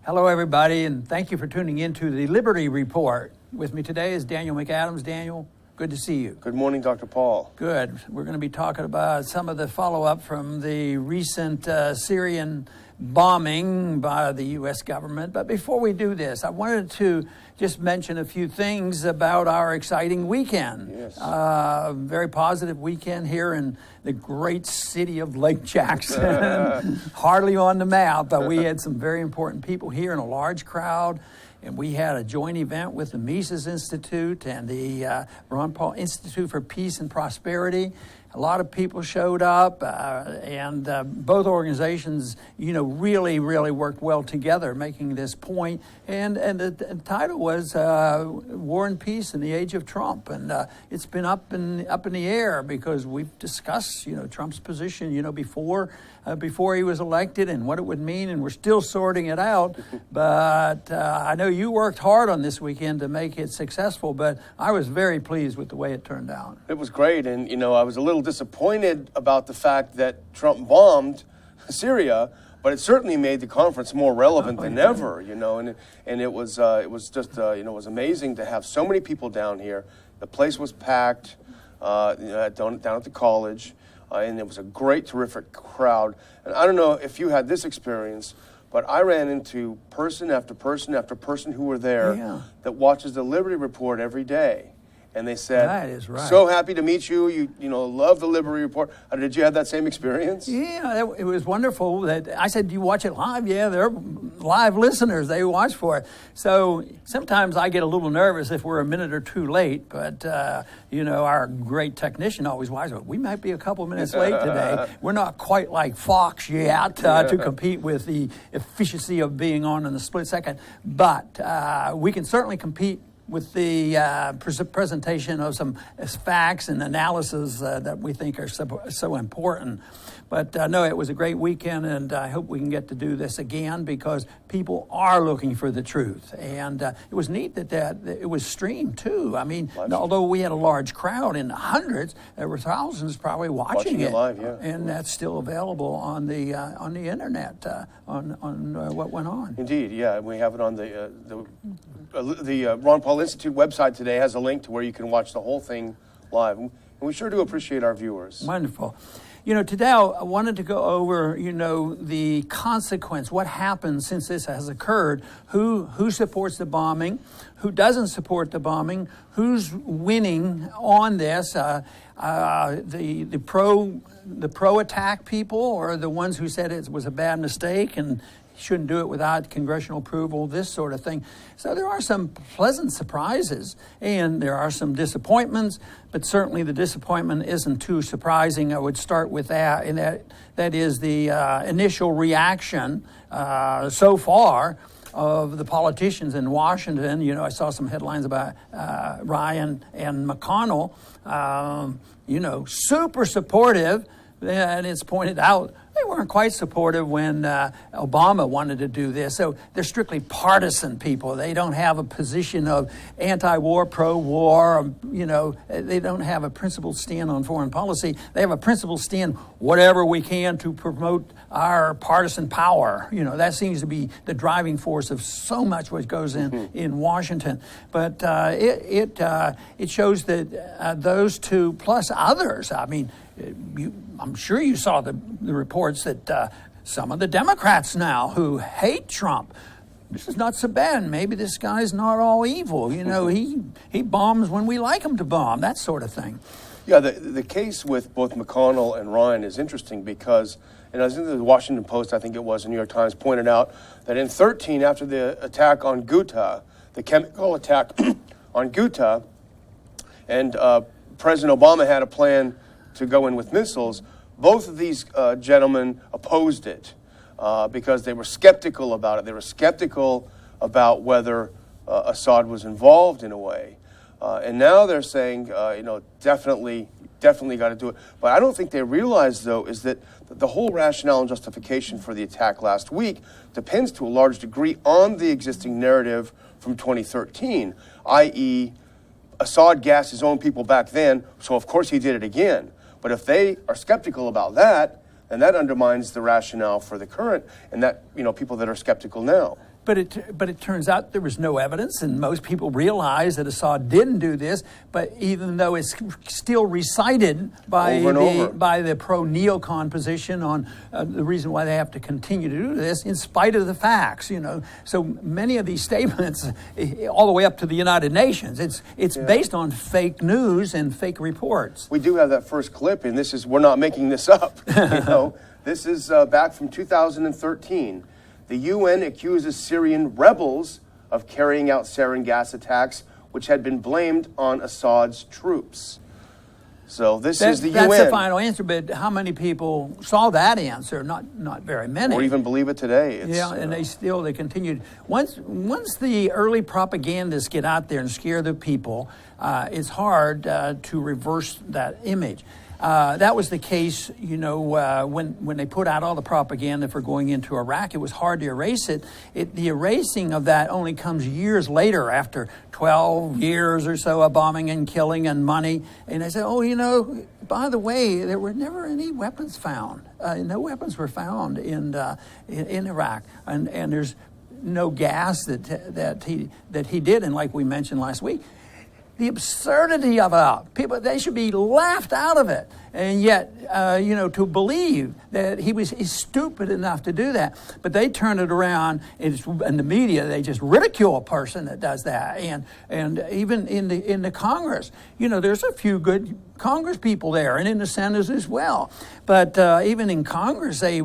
Hello, everybody, and thank you for tuning in to the Liberty Report. With me today is Daniel McAdams. Daniel, good to see you. Good morning, Dr. Paul. Good. We're going to be talking about some of the follow-up from the recent Syrian bombing by the U.S. government. But before we do this, I wanted to just mention a few things about our exciting weekend. Yes. Very positive weekend here in the great city of Lake Jackson. Hardly on the map, but we had some very important people here in a large crowd. And we had a joint event with the Mises Institute and the Ron Paul Institute for Peace and Prosperity. A lot of people showed up, and both organizations, really worked well together, making this point. And the title was "War and Peace in the Age of Trump," and it's been up in the air because we've discussed, Trump's position, before he was elected and what it would mean, and we're still sorting it out. But I know you worked hard on this weekend to make it successful, but I was very pleased with the way it turned out. It was great, and I was a little disappointed about the fact that Trump bombed Syria, but it certainly made the conference more relevant than ever, and it was just it was amazing to have so many people down here. The place was packed down at the college. And it was a great, terrific crowd. And I don't know if you had this experience, but I ran into person after person after person who were there that watches the Liberty Report every day. And they said, that is right. So happy to meet you. You love the Liberty Report. Did you have that same experience? Yeah, it was wonderful. That I said, do you watch it live? Yeah, they're live listeners. They watch for it. So sometimes I get a little nervous if we're a minute or two late. But, our great technician always watches. We might be a couple minutes late today. We're not quite like Fox yet to compete with the efficiency of being on in a split second. But we can certainly compete with the presentation of some facts and analysis that we think are so important. But no, it was a great weekend, and I hope we can get to do this again because people are looking for the truth. And it was neat that it was streamed, too. I mean, although we had a large crowd in the hundreds, there were thousands probably watching it live, yeah. And that's still available on the internet, on what went on. Indeed, yeah. We have it on the Ron Paul Institute website today has a link to where you can watch the whole thing live. And we sure do appreciate our viewers. Wonderful. Today I wanted to go over, the consequence, what happens since this has occurred, who supports the bombing, who doesn't support the bombing, who's winning on this, the pro-attack people or the ones who said it was a bad mistake and shouldn't do it without congressional approval, this sort of thing. So there are some pleasant surprises and there are some disappointments, but certainly the disappointment isn't too surprising. I would start with that, and that is the initial reaction so far of the politicians in Washington. I saw some headlines about Ryan and McConnell, super supportive, and it's pointed out they weren't quite supportive when Obama wanted to do this. So they're strictly partisan people. They don't have a position of anti-war, pro-war. They don't have a principled stand on foreign policy. They have a principled stand, whatever we can to promote our partisan power. That seems to be the driving force of so much what goes in Washington. But it shows that those two plus others, I mean, I'm sure you saw the reports that some of the Democrats now who hate Trump, this is not so bad. Maybe this guy's not all evil. He bombs when we like him to bomb, that sort of thing. Yeah, the case with both McConnell and Ryan is interesting because, and I was in the Washington Post, I think it was, the New York Times, pointed out that in 2013, after the attack on Ghouta, the chemical attack on Ghouta, and President Obama had a plan to go in with missiles, both of these gentlemen opposed it because they were skeptical about it. They were skeptical about whether Assad was involved in a way. And now they're saying, definitely got to do it. But I don't think they realize, though, is that the whole rationale and justification for the attack last week depends to a large degree on the existing narrative from 2013, i.e., Assad gassed his own people back then, so of course he did it again. But if they are skeptical about that, then that undermines the rationale for the current and that, people that are skeptical now. But it turns out there was no evidence, and most people realize that Assad didn't do this. But even though it's still recited by the pro-neocon position on the reason why they have to continue to do this, in spite of the facts, so many of these statements, all the way up to the United Nations, it's based on fake news and fake reports. We do have that first clip, and we're not making this up. This is back from 2013. The UN accuses Syrian rebels of carrying out sarin gas attacks, which had been blamed on Assad's troops. So this is the UN. That's the final answer, but how many people saw that answer? Not very many. Or even believe it today. And they continued. Once the early propagandists get out there and scare the people, it's hard to reverse that image. That was the case, when they put out all the propaganda for going into Iraq. It was hard to erase it. The erasing of that only comes years later, after 12 years or so of bombing and killing and money. And they said, by the way, there were never any weapons found. No weapons were found in Iraq, and there's no gas that he did. And like we mentioned last week, the absurdity of it. People, they should be laughed out of it. And yet, to believe that he's stupid enough to do that. But they turn it around, and the media, they just ridicule a person that does that. And even in the Congress, there's a few good Congress people there, and in the Senate as well. But even in Congress, they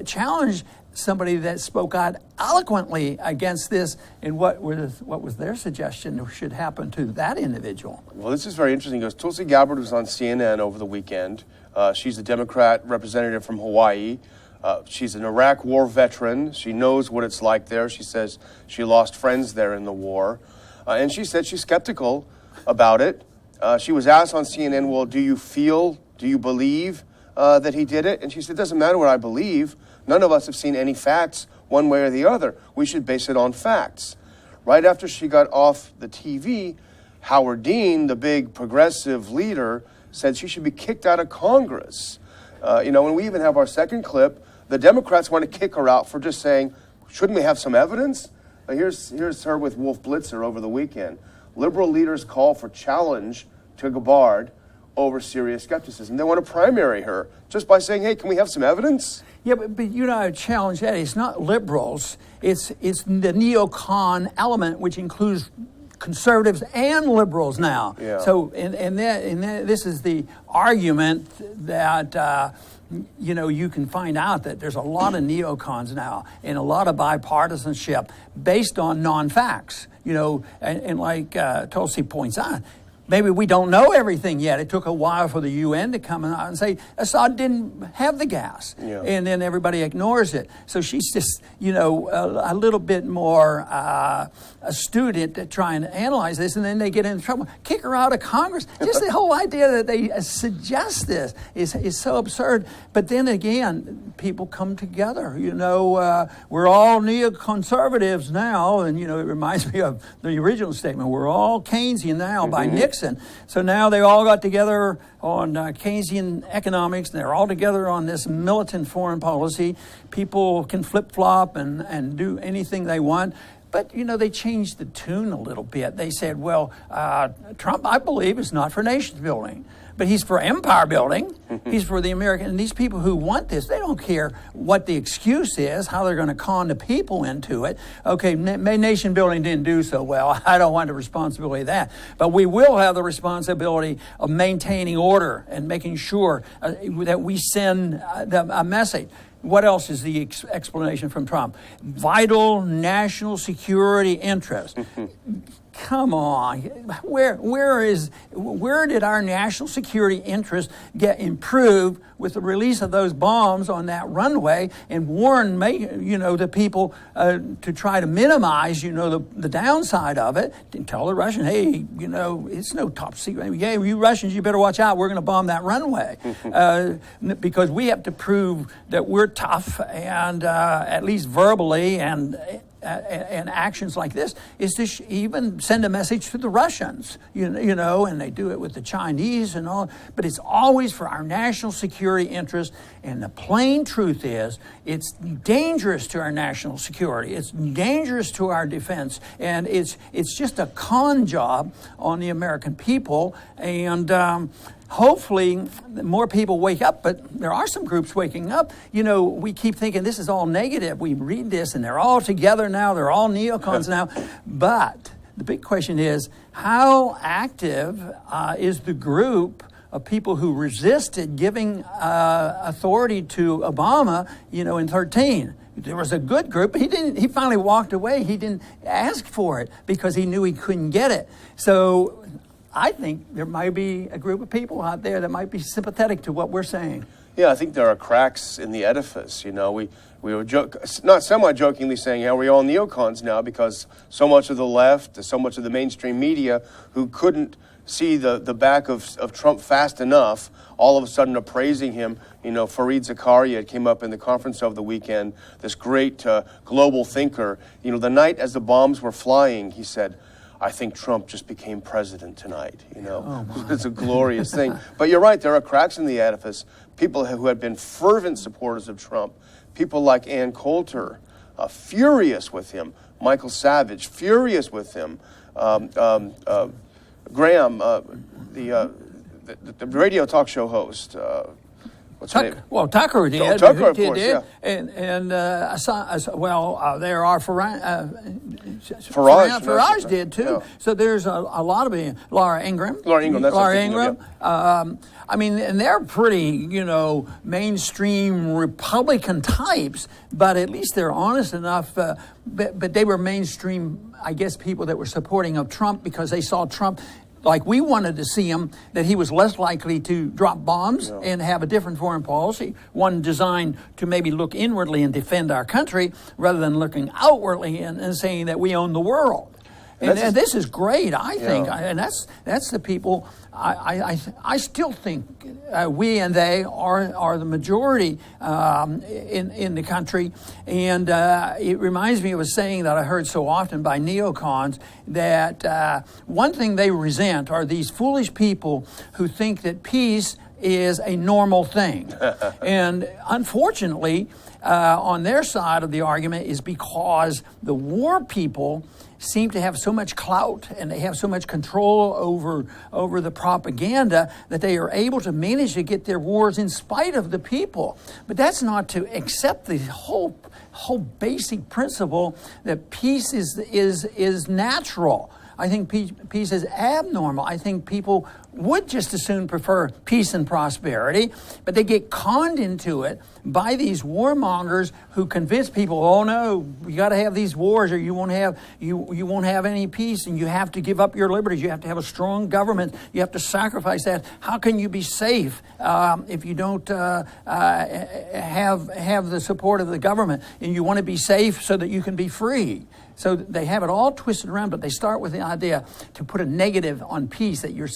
challenge somebody that spoke out eloquently against this, and what was their suggestion should happen to that individual? Well, this is very interesting because Tulsi Gabbard was on CNN over the weekend. She's a Democrat representative from Hawaii. She's an Iraq war veteran. She knows what it's like there. She says she lost friends there in the war. And she said she's skeptical about it. She was asked on CNN, well, do you believe that he did it? And she said, it doesn't matter what I believe. None of us have seen any facts one way or the other. We should base it on facts. Right after she got off the TV, Howard Dean, the big progressive leader, said she should be kicked out of Congress. And we even have our second clip. The Democrats want to kick her out for just saying, shouldn't we have some evidence? Here's her with Wolf Blitzer over the weekend. Liberal leaders call for challenge to Gabbard over Syria skepticism. They want to primary her just by saying, hey, can we have some evidence? Yeah, but I challenge that. It's not liberals. It's the neocon element, which includes conservatives and liberals now. Yeah. So, this is the argument that you can find out that there's a lot of neocons now and a lot of bipartisanship based on non-facts. And like Tulsi points out, maybe we don't know everything yet. It took a while for the UN to come out and say Assad didn't have the gas. Yeah. And then everybody ignores it. So she's just, a little bit more astute at trying to analyze this, and then they get into trouble. Kick her out of Congress. Just the whole idea that they suggest this is so absurd. But then again, people come together. We're all neoconservatives now, and, it reminds me of the original statement. We're all Keynesian now by Nixon. So now they all got together on Keynesian economics, and they're all together on this militant foreign policy. People can flip-flop and do anything they want. But, they changed the tune a little bit. They said, well, Trump, I believe, is not for nation building, but he's for empire building. He's for the American. And these people who want this, they don't care what the excuse is, how they're going to con the people into it. Okay, nation building didn't do so well. I don't want the responsibility of that. But we will have the responsibility of maintaining order and making sure that we send a message. What else is the explanation from Trump? Vital national security interest. Come on, where did our national security interest get improved with the release of those bombs on that runway and warn the people to try to minimize the downside of it and tell the Russian, hey, it's no top secret. Yeah, you Russians, you better watch out. We're going to bomb that runway because we have to prove that we're tough and at least verbally and and actions like this is to even send a message to the Russians, you know, and they do it with the Chinese and all, but it's always for our national security interest. And the plain truth is, it's dangerous to our national security. It's dangerous to our defense, and it's just a con job on the American people. And hopefully more people wake up, but there are some groups waking up. You know, we keep thinking this is all negative. We read this and they're all together now. They're all neocons now. But the big question is, how active is the group of people who resisted giving authority to Obama, you know, in 2013? There was a good group. He finally walked away. He didn't ask for it because he knew he couldn't get it. So I think there might be a group of people out there that might be sympathetic to what we're saying. Yeah, I think there are cracks in the edifice. You know, we were not semi-jokingly saying, are we all neocons now? Because so much of the left, so much of the mainstream media who couldn't see the back of Trump fast enough, all of a sudden are praising him. You know, Fareed Zakaria came up in the conference over the weekend, this great global thinker. You know, the night as the bombs were flying, he said, I think Trump just became president tonight, you know. It's a glorious thing. But you're right, there are cracks in the edifice. People who had been fervent supporters of Trump, people like Ann Coulter, furious with him. Michael Savage, furious with him. Graham, the radio talk show host, what's her name? Well, Tucker did. Tucker, of course, did. yeah. And there are Farage did too. Yeah. So there's a lot of it. Laura Ingraham. That's Laura Ingraham. I mean, and they're pretty, you know, mainstream Republican types, but at least they're honest enough. But they were mainstream, I guess, people that were supporting of Trump because they saw Trump like we wanted to see him, that he was less likely to drop bombs and have a different foreign policy, one designed to maybe look inwardly and defend our country rather than looking outwardly and saying that we own the world. And this is great, I think, and that's the people. I still think we and they are the majority in the country, and it reminds me of a saying that I heard so often by neocons that one thing they resent are these foolish people who think that peace is a normal thing, and unfortunately, on their side of the argument is because the war people seem to have so much clout and they have so much control over the propaganda that they are able to manage to get their wars in spite of the people. But that's not to accept the whole basic principle that peace is natural. I think peace is abnormal. I think people would just as soon prefer peace and prosperity, but they get conned into it by these warmongers who convince people, oh no, you got to have these wars or you won't have any peace, and you have to give up your liberties. You have to have a strong government. You have to sacrifice that. How can you be safe if you don't have the support of the government? And you want to be safe so that you can be free. So they have it all twisted around, but they start with the idea to put a negative on peace, that you're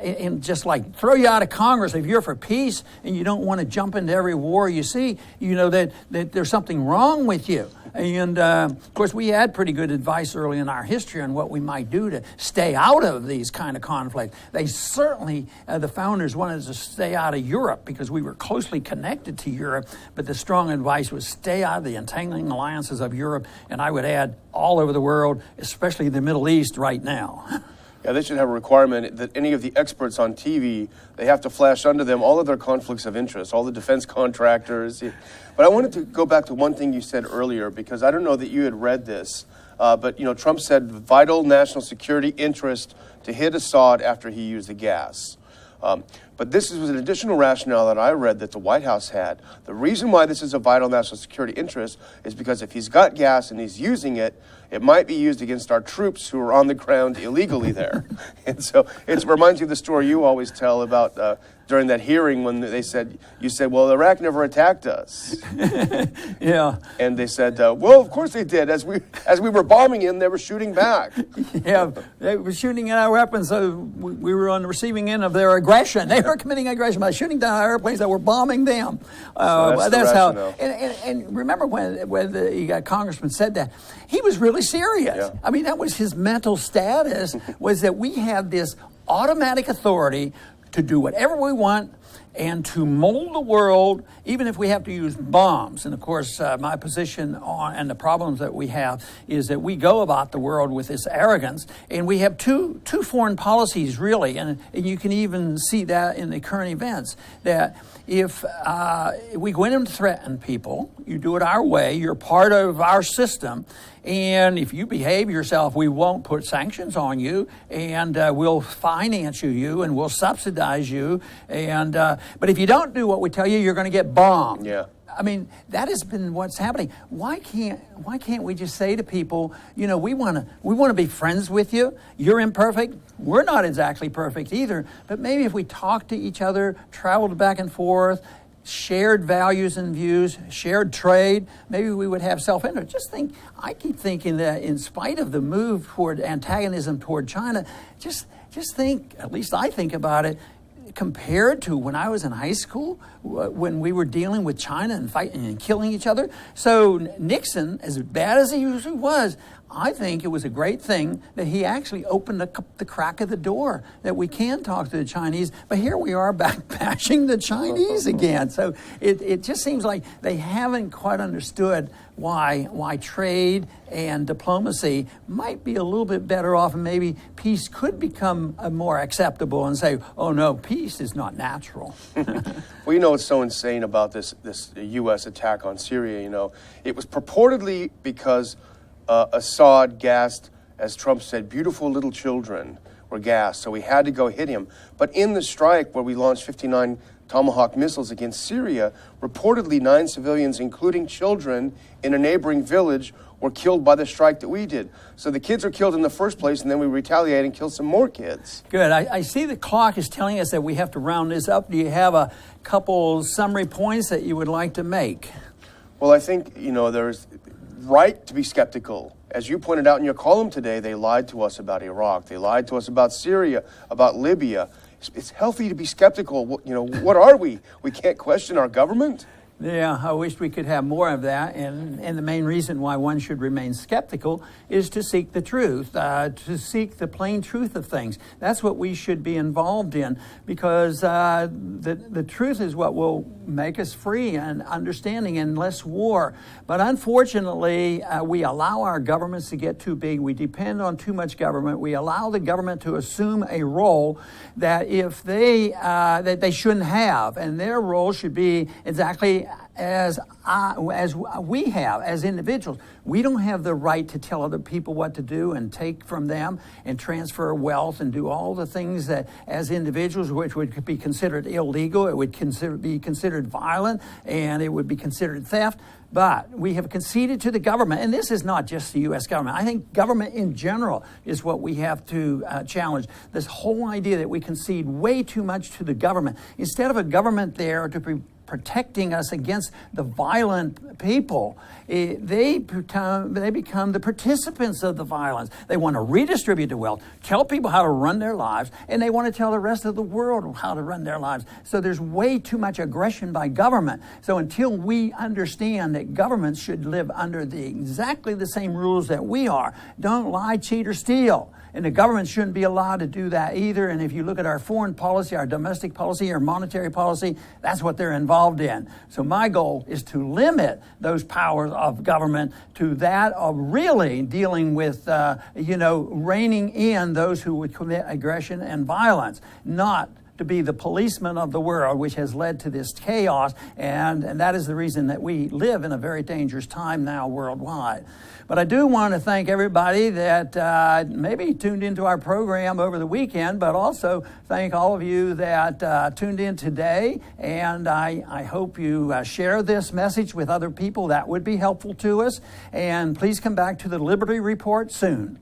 and just like throw you out of Congress if you're for peace and you don't want to jump into every war you see, you know that there's something wrong with you. And of course, we had pretty good advice early in our history on what we might do to stay out of these kind of conflicts. They certainly, the founders wanted us to stay out of Europe because we were closely connected to Europe, but the strong advice was stay out of the entangling alliances of Europe, and I would add all over the world, especially the Middle East right now. Yeah, they should have a requirement that any of the experts on TV, they have to flash under them all of their conflicts of interest, all the defense contractors. But I wanted to go back to one thing you said earlier, because I don't know that you had read this, but you know, Trump said vital national security interest to hit Assad after he used the gas. But this was an additional rationale that I read that the White House had. The reason why this is a vital national security interest is because if he's got gas and he's using it, it might be used against our troops who are on the ground illegally there. And so it reminds you of the story you always tell about during that hearing when you said, well, Iraq never attacked us. Yeah. And they said, well, of course they did. As we were bombing them, they were shooting back. Yeah, they were shooting at our weapons, so we were on the receiving end of their aggression. They are committing aggression by shooting down airplanes that were bombing them. So that's how. rationale. And remember when the congressman said that, he was really serious. Yeah. I mean, that was his mental status, was that we have this automatic authority to do whatever we want and to mold the world, even if we have to use bombs. And of course, my position on and the problems that we have is that we go about the world with this arrogance, and we have two foreign policies, really, and you can even see that in the current events, that if we go in and threaten people, you do it our way, you're part of our system, and if you behave yourself, we won't put sanctions on you, and we'll finance you, and we'll subsidize you, and but if you don't do what we tell you, you're going to get bombed. Yeah. I mean, that has been what's happening. Why can't we just say to people, you know, we want to be friends with you. You're imperfect. We're not exactly perfect either. But maybe if we talk to each other, traveled back and forth, shared values and views, shared trade, maybe we would have self-interest. I keep thinking that in spite of the move toward antagonism toward China, just think, at least I think about it, compared to when I was in high school, when we were dealing with China and fighting and killing each other. So Nixon, as bad as he usually was, I think it was a great thing that he actually opened the crack of the door, that we can talk to the Chinese. But here we are back bashing the Chinese again. So it just seems like they haven't quite understood why trade and diplomacy might be a little bit better off, and maybe peace could become more acceptable, and say, oh no, peace is not natural. Well, you know what's so insane about this U.S. attack on Syria? You know, it was purportedly because Assad gassed, as Trump said, beautiful little children were gassed, so we had to go hit him. But in the strike where we launched 59 Tomahawk missiles against Syria, reportedly 9 civilians, including children, in a neighboring village were killed by the strike that we did. So the kids are killed in the first place, and then we retaliate and kill some more kids. Good. I see the clock is telling us that we have to round this up. Do you have a couple summary points that you would like to make? Well, I think, you know, there's right to be skeptical. As you pointed out in your column today, they lied to us about Iraq. They lied to us about Syria, about Libya. It's healthy to be skeptical. You know, what are we? We can't question our government? Yeah, I wish we could have more of that. And the main reason why one should remain skeptical is to seek the truth, to seek the plain truth of things. That's what we should be involved in, because the truth is what will make us free and understanding and less war. But unfortunately, we allow our governments to get too big. We depend on too much government. We allow the government to assume a role that that they shouldn't have, and their role should be exactly as we have as individuals. We don't have the right to tell other people what to do and take from them and transfer wealth and do all the things that as individuals, which would be considered illegal, it would be considered violent, and it would be considered theft. But we have conceded to the government, and this is not just the U.S. government. I think government in general is what we have to challenge. This whole idea that we concede way too much to the government. Instead of a government there to be protecting us against the violent people, they become the participants of the violence. They want to redistribute the wealth, tell people how to run their lives, and they want to tell the rest of the world how to run their lives. So there's way too much aggression by government. So until we understand that governments should live under exactly the same rules that we are, don't lie, cheat, or steal. And the government shouldn't be allowed to do that either. And if you look at our foreign policy, our domestic policy, our monetary policy, that's what they're involved in. So my goal is to limit those powers of government to that of really dealing with, reining in those who would commit aggression and violence, not to be the policeman of the world, which has led to this chaos. And that is the reason that we live in a very dangerous time now worldwide. But I do want to thank everybody that maybe tuned into our program over the weekend, but also thank all of you that tuned in today. And I hope you share this message with other people. That would be helpful to us. And please come back to the Liberty Report soon.